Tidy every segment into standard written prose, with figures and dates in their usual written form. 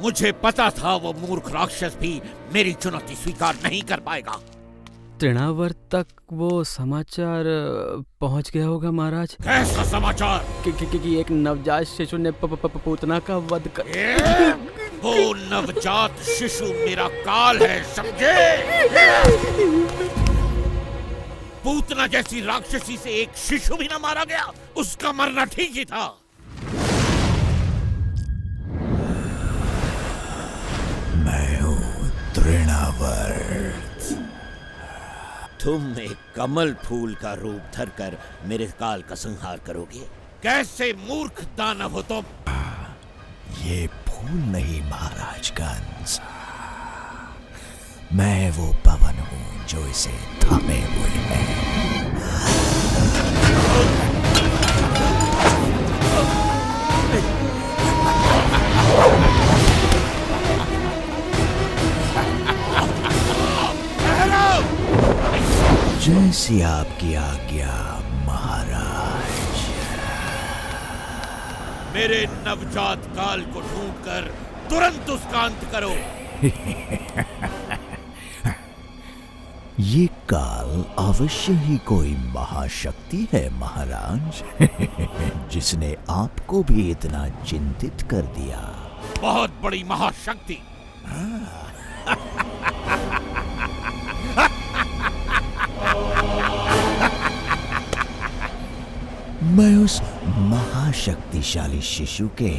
मुझे पता था वो मूर्ख राक्षस भी मेरी चुनौती स्वीकार नहीं कर पाएगा। तृणावर्त तक वो समाचार पहुंच गया होगा महाराज। कैसा समाचार? कि एक नवजात शिशु ने पूतना का वध कर। वो नवजात शिशु मेरा काल है, समझे? पूतना जैसी राक्षसी से एक शिशु भी ना मारा गया, उसका मरना ठीक ही था। मैं हूँ तृणावर्त। तुम एक कमल फूल का रूप धरकर मेरे काल का संहार करोगे? कैसे मूर्ख दानव हो तुम? ये फूल नहीं महाराज कंस, मैं वो पवन हूँ जो इसे थामे हुए है। जैसी आपकी आज्ञा महाराज। मेरे नवजात काल को ढूंढकर तुरंत उसका अंत करो। ये काल अवश्य ही कोई महाशक्ति है महाराज, जिसने आपको भी इतना चिंतित कर दिया। बहुत बड़ी महाशक्ति। मैं उस महाशक्तिशाली शिशु के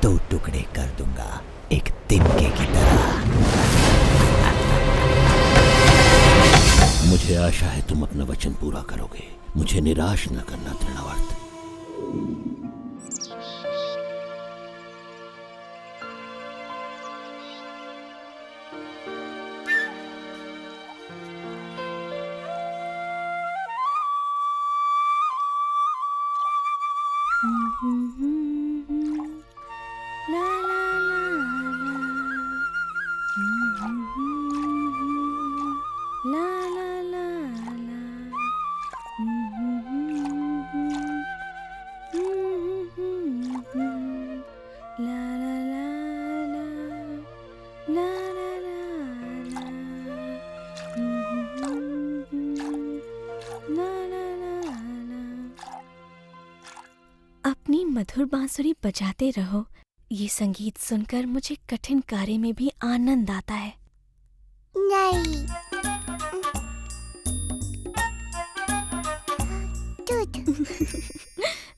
2 टुकड़े कर दूंगा, एक तिनके की तरह। मुझे आशा है तुम अपना वचन पूरा करोगे। मुझे निराश न करना तृणावर्त। अपनी मधुर बांसुरी बजाते रहो। ये संगीत सुनकर मुझे कठिन कार्य में भी आनंद आता है। नहीं।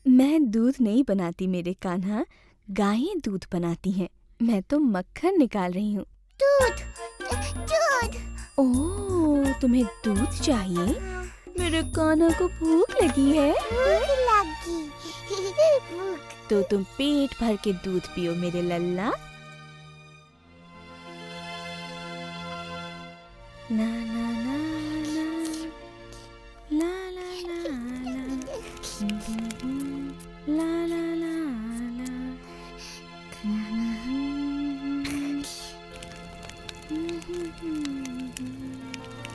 मैं दूध नहीं बनाती मेरे कान्हा, गायें दूध बनाती हैं। मैं तो मक्खन निकाल रही हूँ। दूध, दूध। ओह, तुम्हें दूध चाहिए? मेरे कान्हा को भूख लगी है। भूख लगी। तो तुम पेट भर के दूध पियो मेरे लल्ला। ना ना ना ना, ला ला ला ला, ला ला ला ला।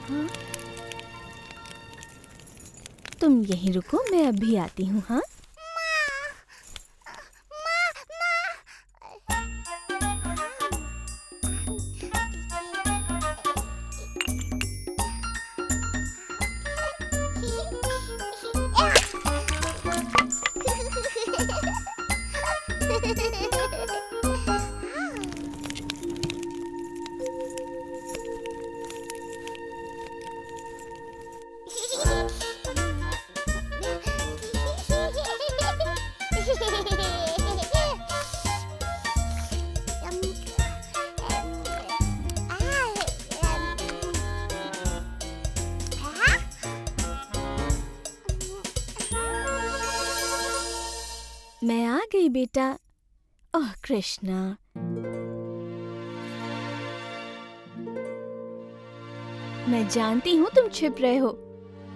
हाँ? तुम यहीं रुको, मैं अभी आती हूँ। हाँ, मैं आ गई बेटा। ओह कृष्णा, मैं जानती हूँ तुम छिप रहे हो,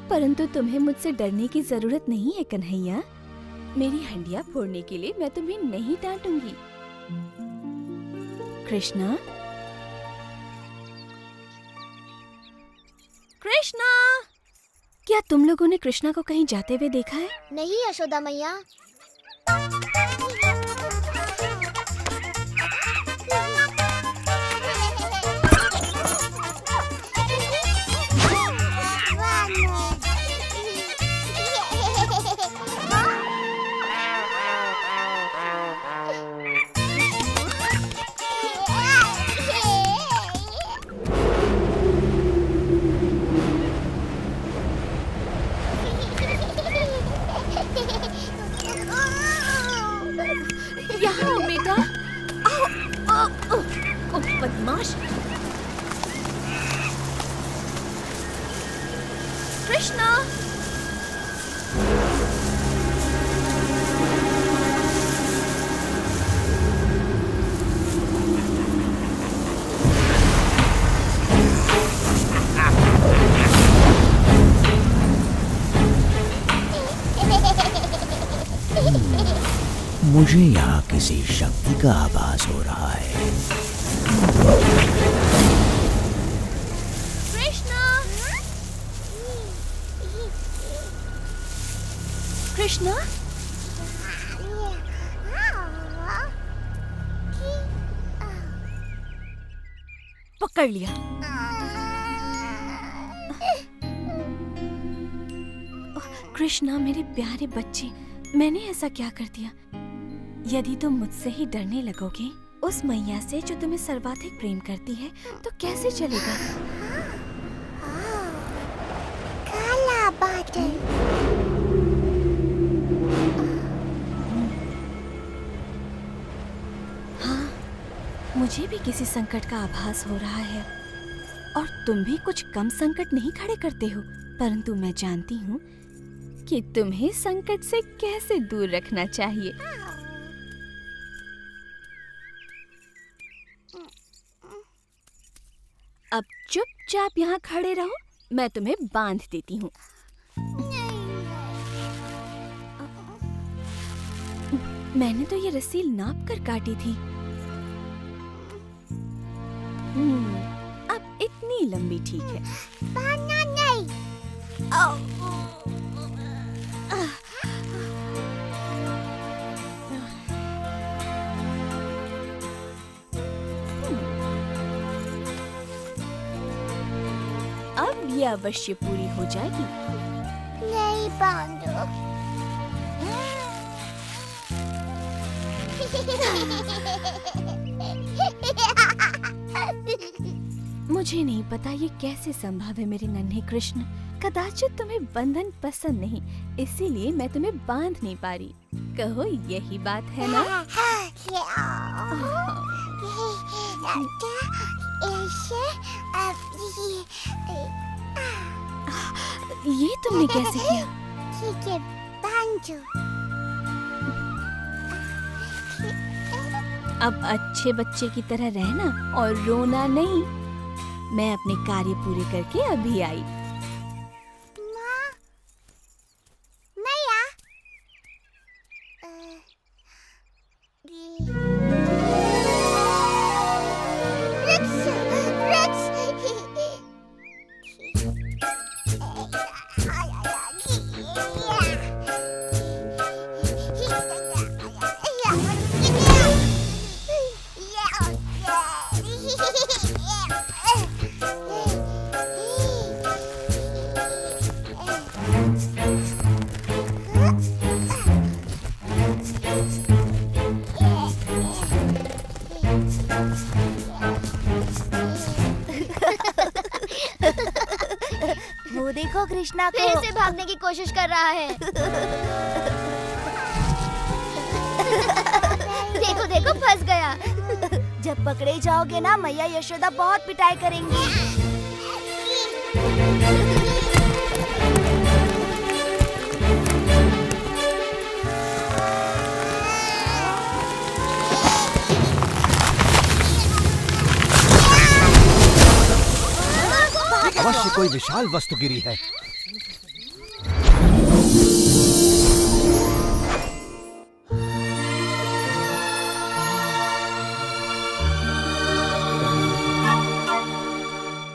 परंतु तुम्हें मुझसे डरने की जरूरत नहीं है कन्हैया। मेरी हंडिया फोड़ने के लिए मैं तुम्हें नहीं डांटूंगी। कृष्णा, कृष्णा, क्या तुम लोगों ने कृष्णा को कहीं जाते हुए देखा है? नहीं यशोदा मैया। ओह बदमाश! कृष्णा! मुझे यहाँ किसी शक्ति का आभास हो रहा है। कृष्णा! कृष्णा! पकड़ लिया। कृष्णा मेरे प्यारे बच्चे, मैंने ऐसा क्या कर दिया? यदि तुम मुझसे ही डरने लगोगे, उस मैया से जो तुम्हें सर्वाधिक प्रेम करती है, तो कैसे चलेगा? काला बादल। हाँ, मुझे भी किसी संकट का आभास हो रहा है और तुम भी कुछ कम संकट नहीं खड़े करते हो, परंतु मैं जानती हूँ कि तुम्हें संकट से कैसे दूर रखना चाहिए। अब चुपचाप यहाँ खड़े रहो, मैं तुम्हें बांध देती हूँ। मैंने तो ये रस्सी नाप कर काटी थी। अब इतनी लंबी ठीक है। बांधना नहीं। अब ये अवश्य पूरी हो जाएगी। नहीं बांधो। मुझे नहीं पता ये कैसे संभव है मेरे नन्हे कृष्ण। कदाचित तुम्हें बंधन पसंद नहीं, इसीलिए मैं तुम्हें बांध नहीं पा रही। कहो यही बात है ना? ये तुमने कैसे किया? ठीक है, बांधो। अब अच्छे बच्चे की तरह रहना और रोना नहीं। मैं अपने कार्य पूरे करके अभी आई। माँ, मैया। वो देखो कृष्णा को फिर से भागने की कोशिश कर रहा है। देखो देखो फंस गया। जब पकड़े जाओगे ना, मैया यशोदा बहुत पिटाई करेंगी। अवश्य कोई विशाल वस्तु गिरी है।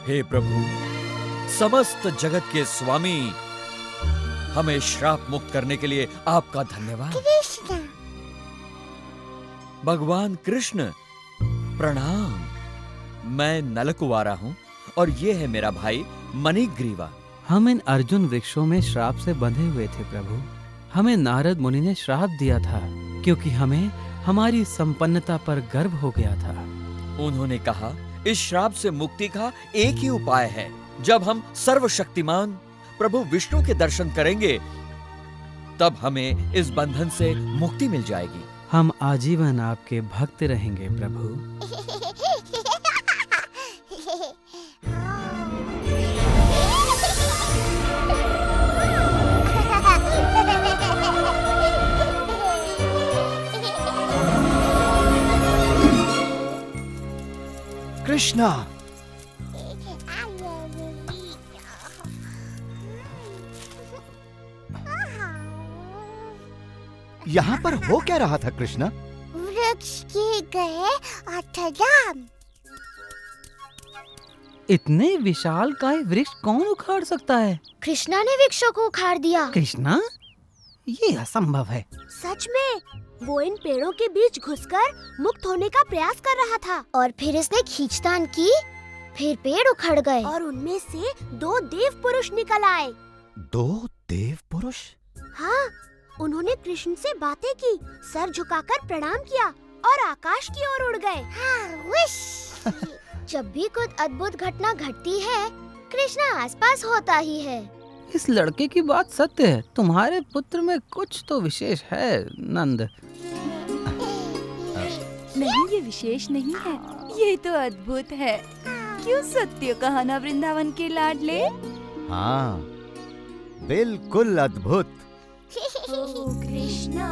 हे प्रभु, समस्त जगत के स्वामी, हमें श्राप मुक्त करने के लिए आपका धन्यवाद। कृष्ण, भगवान कृष्ण प्रणाम। मैं नलकुवारा हूँ और ये है मेरा भाई मणिग्रीवा। हम इन अर्जुन वृक्षों में श्राप से बंधे हुए थे प्रभु। हमें नारद मुनि ने श्राप दिया था क्योंकि हमें हमारी संपन्नता पर गर्व हो गया था। उन्होंने कहा, इस श्राप से मुक्ति का एक ही उपाय है। जब हम सर्वशक्तिमान प्रभु विष्णु के दर्शन करेंगे, तब हमें इस बंधन से मुक्ति मिल जाएगी। हम आजीवन आपके भक्त रहेंगे प्रभु। कृष्णा, यहाँ पर हो क्या रहा था कृष्णा? वृक्ष के गए अठराम। इतने विशाल काय वृक्ष कौन उखाड़ सकता है? कृष्णा ने वृक्षों को उखाड़ दिया। कृष्णा? ये असंभव है। सच में वो इन पेड़ों के बीच घुसकर मुक्त होने का प्रयास कर रहा था और फिर इसने खींचतान की, फिर पेड़ उखड़ गए और उनमें से 2 देव पुरुष निकल आए। 2 देव पुरुष? हाँ, उन्होंने कृष्ण से बातें की, सर झुकाकर प्रणाम किया और आकाश की ओर उड़ गए। जब भी कुछ अद्भुत घटना घटती है, कृष्णा आसपास होता ही है। इस लड़के की बात सत्य है। तुम्हारे पुत्र में कुछ तो विशेष है नंद। नहीं, ये विशेष नहीं है, ये तो अद्भुत है। क्यों सत्य कहा ना वृंदावन के लाडले? हाँ, बिल्कुल अद्भुत। ओ कृष्णा,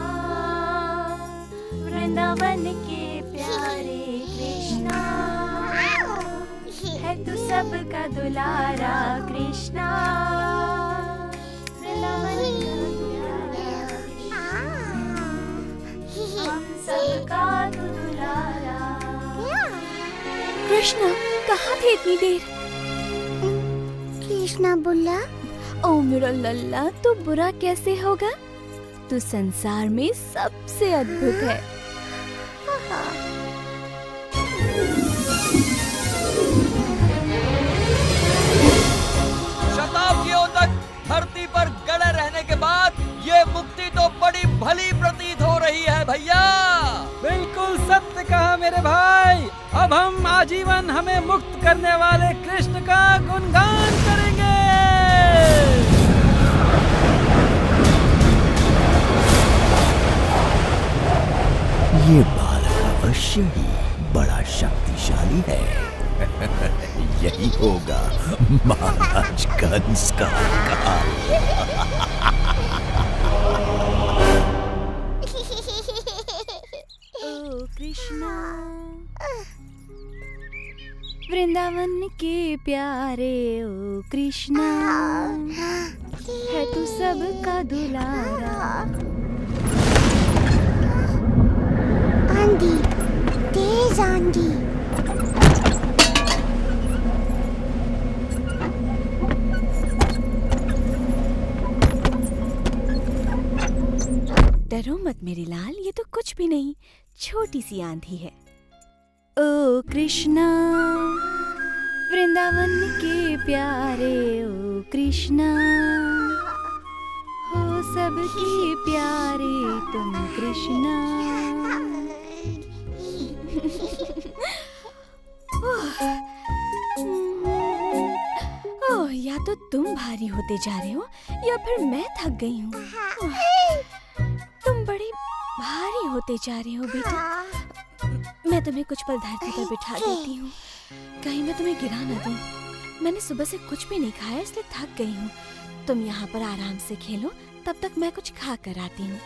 वृंदावन के प्यारे कृष्णा, है तू सबका दुलारा कृष्णा, वृंदावन का प्यारा कृष्णा, हम सबका तू दुलारा। कृष्णा, कहाँ थे इतनी देर? कृष्णा बोला, ओ मेरा लल्ला, तू बुरा कैसे होगा? तू संसार में सबसे अद्भुत है। शताब्दियों तक धरती पर गड़े रहने के बाद ये मुक्ति तो बड़ी भली प्रतीत हो रही है भैया। बिल्कुल सत्य कहा मेरे भाई। अब हम आजीवन हमें मुक्त करने वाले कृष्ण का गुणगान करेंगे। ये बालक अवश्य ही बड़ा शक्तिशाली है। यही होगा महाराज कंस का काल। ओ कृष्णा, वृंदावन के प्यारे ओ कृष्णा, है तू सबका दुलारा। आंधी, तेज आंधी। डरो मत मेरे लाल, ये तो कुछ भी नहीं, छोटी सी आंधी है। ओ कृष्णा, वृंदावन के प्यारे ओ कृष्णा, हो सबके प्यारे तुम कृष्णा। ओह, या तो तुम भारी होते जा रहे हो या फिर मैं थक गई हूँ। तुम बड़ी भारी होते जा रहे हो बेटा। मैं तुम्हें कुछ पल धरती पर बिठा देती हूँ, कहीं मैं तुम्हें गिरा ना दूँ। मैंने सुबह से कुछ भी नहीं खाया, इसलिए थक गई हूँ। तुम यहाँ पर आराम से खेलो, तब तक मैं कुछ खा कर आती हूँ।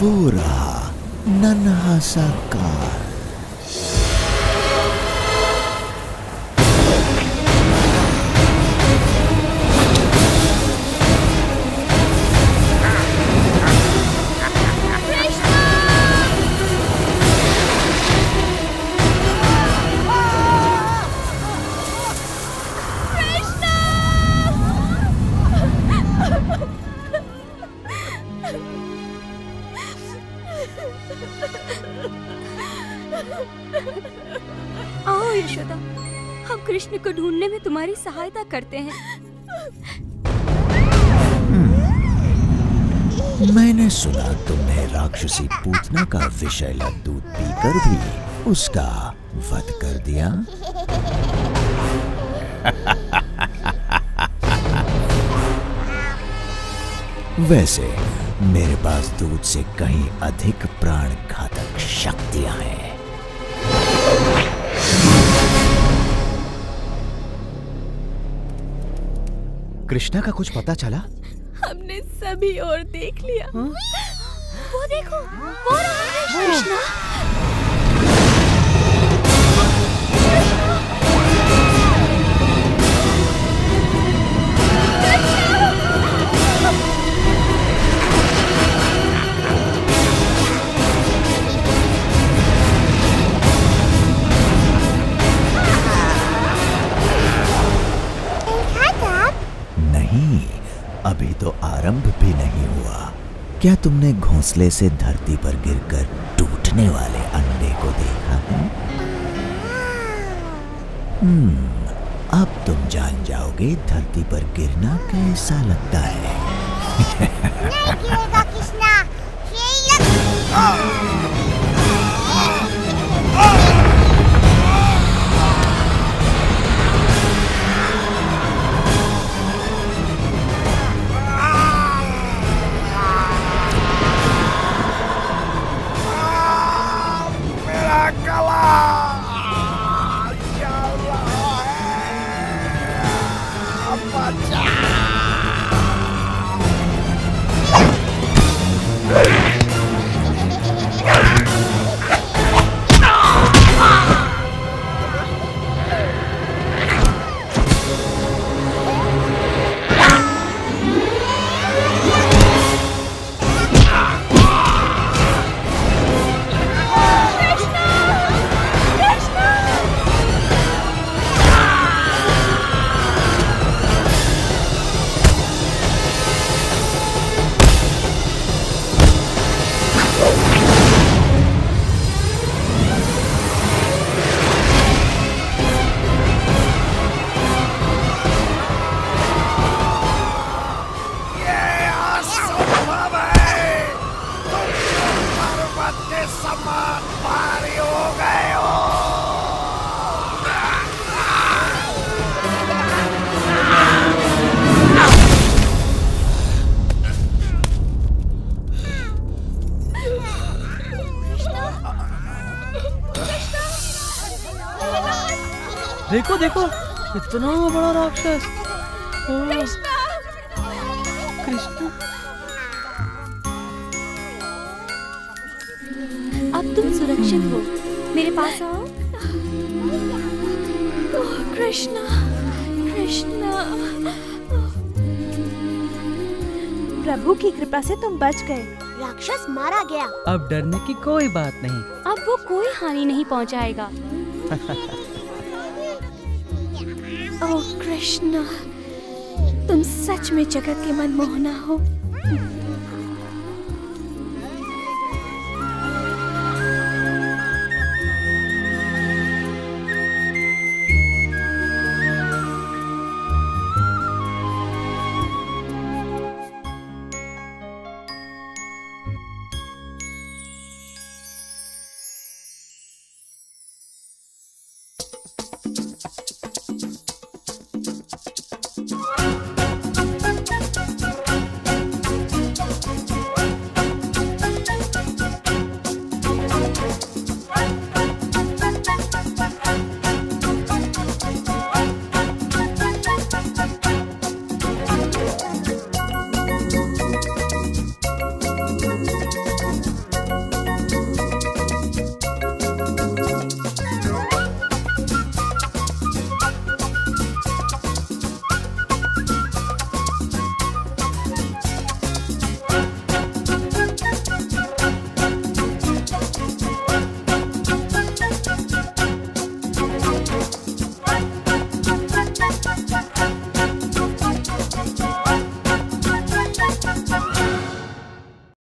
वो रहा नन्हा सा काल। आओ यशोदा, हम कृष्ण को ढूंढने में तुम्हारी सहायता करते हैं। मैंने सुना तुमने राक्षसी पूतना का विषैला दूध पीकर भी उसका वध कर दिया। वैसे मेरे पास दूध से कहीं अधिक प्राण घातक शक्तियां हैं। कृष्णा का कुछ पता चला? हमने सभी और देख लिया। वो देखो, वो रहा है कृष्णा। नहीं, अभी तो आरंभ भी नहीं हुआ। क्या तुमने घोंसले से धरती पर गिरकर टूटने वाले अंडे को देखा है? अब तुम जान जाओगे धरती पर गिरना कैसा लगता है। नहीं गिरेगा कृष्णा, देखो देखो, इतना बड़ा राक्षस। कृष्णा, अब तुम सुरक्षित हो, मेरे पास आओ। ओह कृष्णा, कृष्णा। प्रभु की कृपा से तुम बच गए। राक्षस मारा गया। अब डरने की कोई बात नहीं। अब वो कोई हानि नहीं पहुंचाएगा। ओह कृष्णा, तुम सच में जगत के मनमोहना हो।